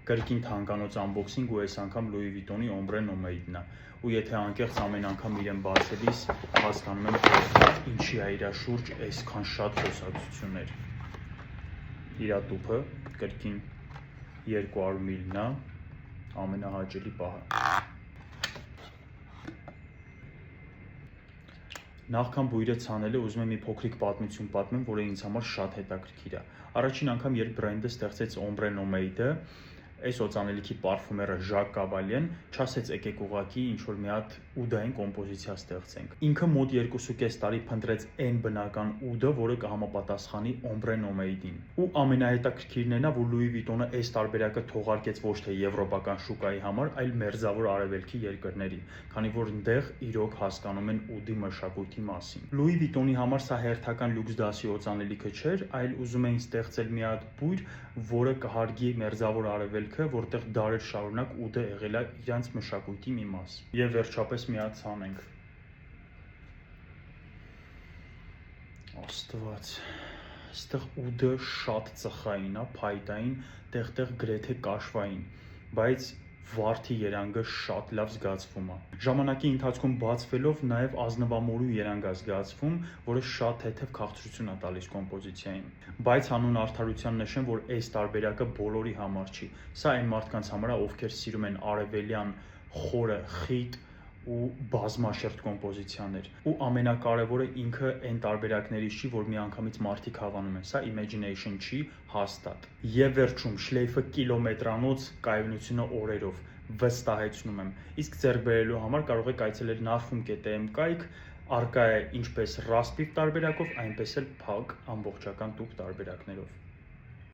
կրկին թանկանոց unboxing ու այս անգամ Louis Vuitton-ի Ombre Nomade-ն է։ Ու եթե անկեղծ ամեն անգամ իրեն բացելիս հասկանում եմ, որ ինչի է իր շուրջ այսքան շատ խոսակցություններ։ Իրա տուփը կրկին 200 մլ-ն է, ամենահաճելի պահը։ Նախքան բույրը ցանելը ուզում եմ մի փոքրիկ պատմություն պատմեմ, որը ինձ համար շատ հետաքրքիր է։ Առաջին անգամ երբ բրենդը ստեղծեց Ombre Nomade-ը, այս օծանելիքի պարֆումերը Ժակ Կավալյեն չասեց եկեք ուղակի ինչ-որ մի հատ ուդային կոմպոզիցիա ստեղծենք։ Ինքը մոտ 2.5 տարի փնտրեց այն բնական ուդը, որը կհամապատասխանի Ombre Nomade-ին։ Ու ամենահետաքրքիրն է նա, որ Louis Vuitton-ը այս տարբերակը թողարկեց ոչ թե եվրոպական շուկայի համար, այլ մերձավոր արևելքի երկրների, քանի որ այնտեղ իրոք հասկանում են ուդի մշակույթի մասին։ Louis Vuitton-ի համար սա հերթական լյուքս դասի օծանելիքը չէր, այլ ուզում էին ստեղծել մի հատ բույր, որը կհարգի մերձավոր արևելքը, որտեղ դարեր շարունակ ուդը եղել է իրանց մշակույթի մի մաս։ Եվ վերջապես մի հատ ցանենք։ Աստված, այստեղ ուդը շատ ծխային է, փայտային, տեղ-տեղ գրեթե կաշվային, բայց վարդի երանգը շատ լավ զգացվում է։ Ժամանակի ընթացքում բացվելով նաև ազնվամորու երանգ է զգացվում, որը շատ թեթև քաղցրություն է տալիս կոմպոզիցիային։ Բայց հանուն արդարության նշեմ, որ այս տարբերակը բոլորի համար չի։ Սա այն մարդկանց համար է, ովքեր սիրում են արևելյան խորը, խիտ ու բազմաշերտ կոմպոզիցիաներ։ Ու ամենակարևորը ինքը այն տարբերակներից չի, որ միանգամից մարդիկ հավանում են։ Սա imagination չի, հաստատ։ Եվ վերջում շլեյֆը կիլոմետրանոց, կայունությունը օրերով, վստահեցնում եմ։ Իսկ ձեռք բերելու համար կարող եք այցելել narfum.am կայք, առկա է ինչպես ռասպիվ տարբերակով, այնպես էլ փակ ամբողջական տուփ տարբերակներով։